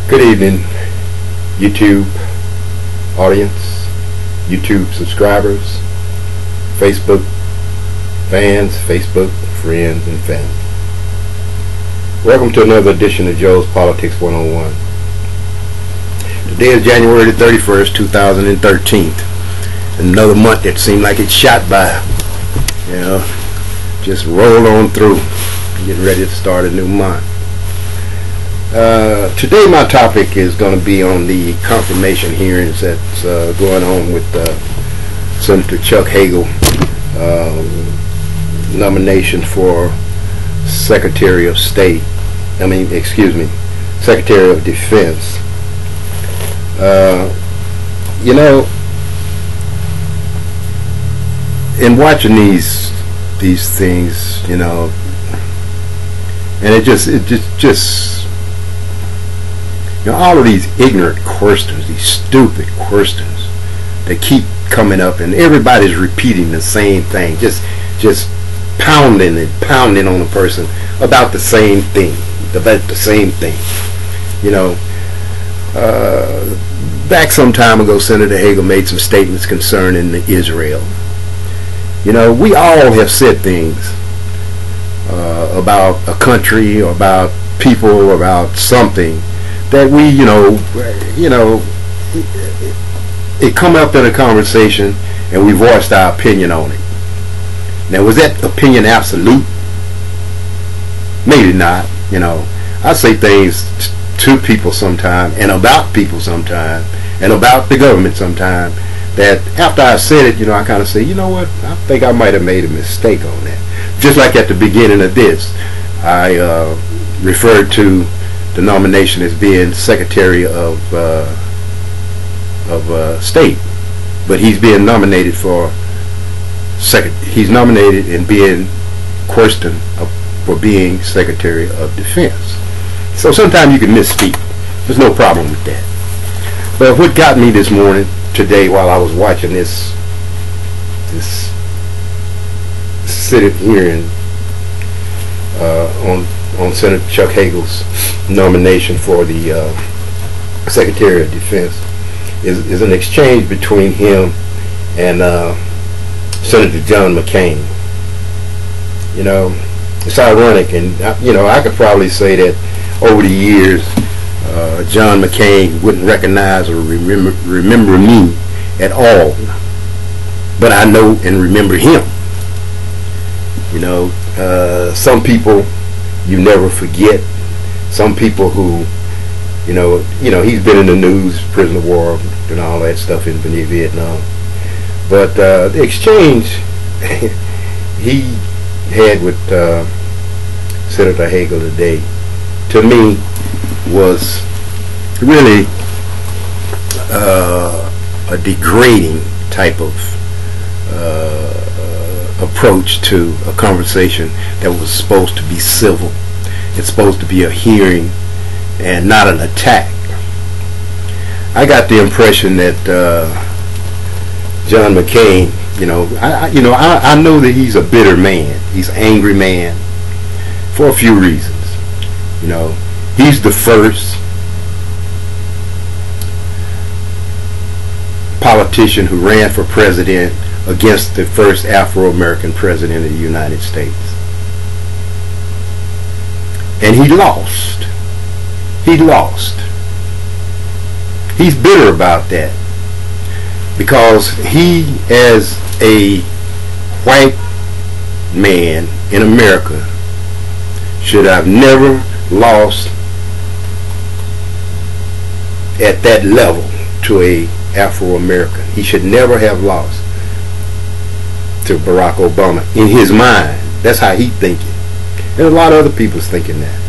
Good evening, YouTube audience, YouTube subscribers, Facebook fans, Facebook friends, and family. Welcome to another edition of Joe's Politics 101. Today is January the 31st, 2013. Another month that seemed like it shot by. You know, just roll on through, getting ready to start a new month. Today my topic is going to be on the confirmation hearings that's going on with Senator Chuck Hagel nomination for Secretary of State. Secretary of Defense. You know, in watching these things, you know, and it just you know, all of these ignorant questions, these stupid questions that keep coming up, and everybody's repeating the same thing, just pounding on a person about the same thing, You know, back some time ago, Senator Hagel made some statements concerning Israel. You know, we all have said things about a country, or about people, or about something that we, you know, it come up in a conversation and we voiced our opinion on it. Now, was that opinion absolute? Maybe not. You know, I say things to people sometime, and about people sometime, and about the government sometime, that after I said it, you know, I kind of say, you know what, I think I might have made a mistake on that. Just like at the beginning of this, I referred to the nomination as being Secretary of State, but he's being nominated for he's nominated and being questioned for being Secretary of Defense. So sometimes you can misspeak. There's no problem with that. But what got me this morning, today, while I was watching this sitting hearing on Senator Chuck Hagel's nomination for the Secretary of Defense is an exchange between him and Senator John McCain. You know, it's ironic, and you know, I could probably say that over the years, John McCain wouldn't recognize or remember me at all, but I know and remember him. You know, some people you never forget. Some people who, you know, he's been in the news, prisoner of war, and all that stuff in Vietnam. But the exchange he had with Senator Hagel today, to me, was really a degrading type of approach to a conversation that was supposed to be civil. It's supposed to be a hearing and not an attack. I got the impression that John McCain, you know, I know that he's a bitter man. He's an angry man for a few reasons. You know, he's the first politician who ran for president against the first Afro-American president of the United States. And he lost. He lost. He's bitter about that, because he, as a white man in America, should have never lost at that level to a Afro-American. He should never have lost to Barack Obama. In his mind, that's how he thinking. And a lot of other people's thinking that.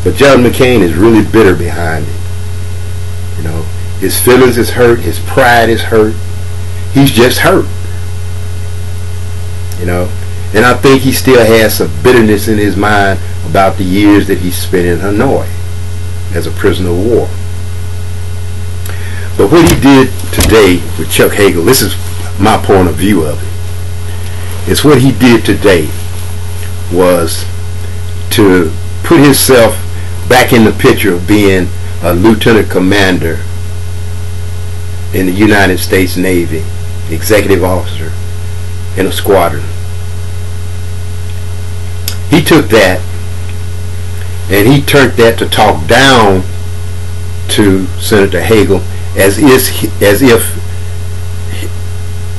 But John McCain is really bitter behind it. You know, his feelings is hurt, his pride is hurt. He's just hurt. You know, and I think he still has some bitterness in his mind about the years that he spent in Hanoi as a prisoner of war. But what he did today with Chuck Hagel, this is my point of view of it, is what he did today was to put himself back in the picture of being a lieutenant commander in the United States Navy, executive officer in a squadron. He took that and he turned that to talk down to Senator Hagel as if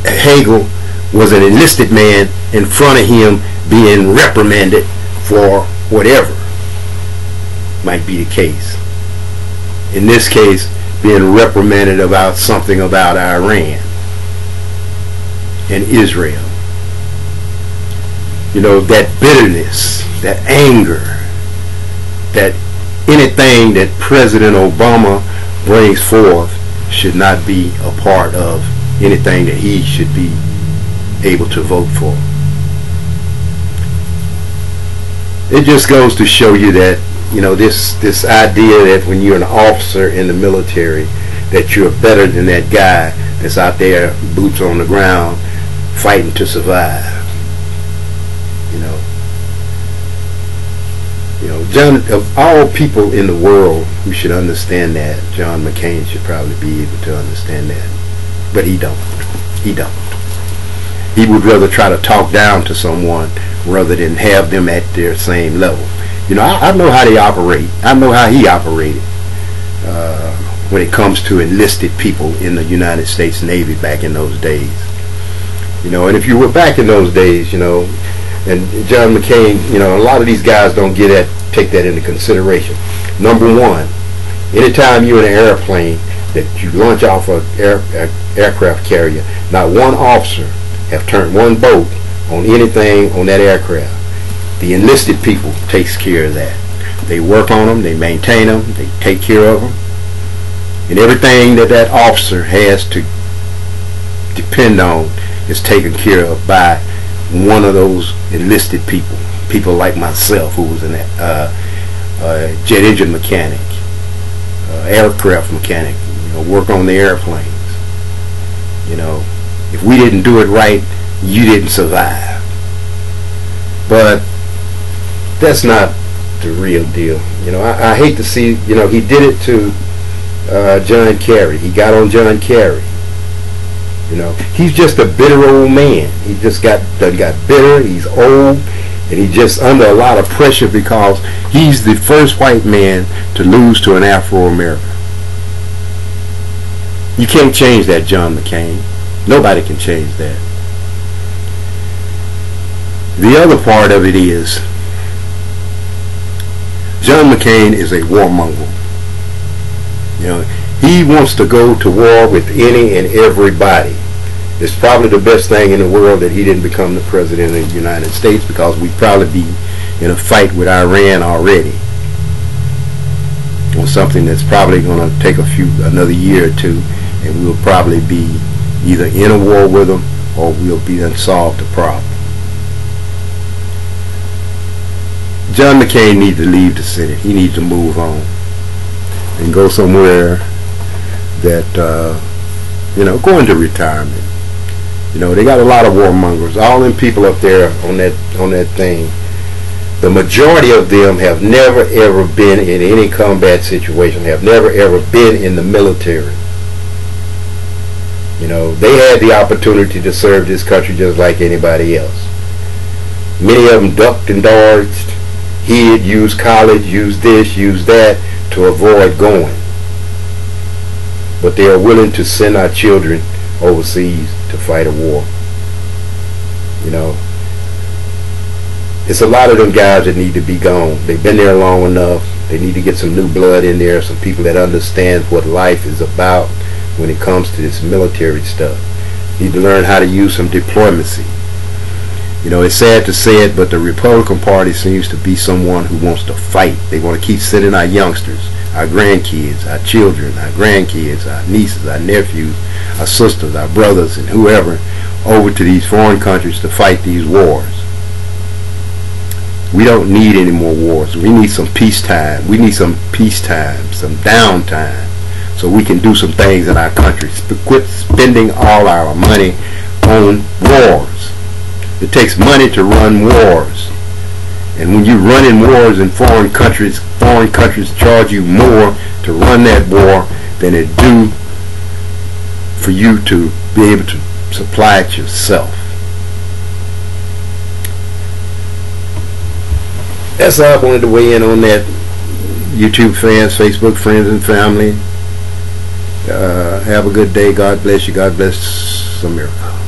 Hagel was an enlisted man in front of him being reprimanded for whatever might be the case. In this case, being reprimanded about something about Iran and Israel. You know, that bitterness, that anger, that anything that President Obama brings forth should not be a part of anything that he should be able to vote for. It just goes to show you that, you know, this idea that when you're an officer in the military that you're better than that guy that's out there boots on the ground fighting to survive. John, of all people in the world who should understand that, John McCain should probably be able to understand that, but he don't. He would rather try to talk down to someone rather than have them at their same level. You know, I know how they operate. I know how he operated when it comes to enlisted people in the United States Navy back in those days. You know, and if you were back in those days, you know, and John McCain, you know, a lot of these guys don't take that into consideration. Number one, anytime you're in an airplane that you launch off an aircraft carrier, not one officer have turned one boat on anything on that aircraft. The enlisted people takes care of that. They work on them, they maintain them, they take care of them, and everything that officer has to depend on is taken care of by one of those enlisted people like myself, who was a jet engine mechanic, aircraft mechanic, you know, work on the airplanes. You know, if we didn't do it right, you didn't survive. But that's not the real deal. You know, I hate to see, you know, he did it to John Kerry. He got on John Kerry. You know, he's just a bitter old man. He just got bitter. He's old, and he's just under a lot of pressure because he's the first white man to lose to an Afro-American. You can't change that, John McCain. Nobody can change that. The other part of it is John McCain is a warmonger. You know, he wants to go to war with any and everybody. It's probably the best thing in the world that he didn't become the president of the United States, because we'd probably be in a fight with Iran already on something that's probably going to take another year or two, and we'll probably be either in a war with them or we'll be unsolved the problem. John McCain needs to leave the Senate. He needs to move on and go somewhere that, you know, go into retirement. You know, they got a lot of warmongers. All them people up there on that thing, the majority of them have never ever been in any combat situation, have never ever been in the military. You know, they had the opportunity to serve this country just like anybody else. Many of them ducked and dodged, hid, used college, used this, used that to avoid going. But they are willing to send our children overseas to fight a war. You know, it's a lot of them guys that need to be gone. They've been there long enough. They need to get some new blood in there, some people that understand what life is about when it comes to this military stuff. Need to learn how to use some diplomacy. You know, it's sad to say it, but the Republican Party seems to be someone who wants to fight. They want to keep sending our youngsters, our grandkids, our children, our grandkids, our nieces, our nephews, our sisters, our brothers, and whoever over to these foreign countries to fight these wars. We don't need any more wars. We need some peacetime. We need some peacetime, some downtime, so we can do some things in our country. Quit spending all our money on wars. It takes money to run wars. And when you run in wars in foreign countries, foreign countries charge you more to run that war than it do for you to be able to supply it yourself. That's all I wanted to weigh in on that. YouTube fans, Facebook friends and family, have a good day. God bless you. God bless America.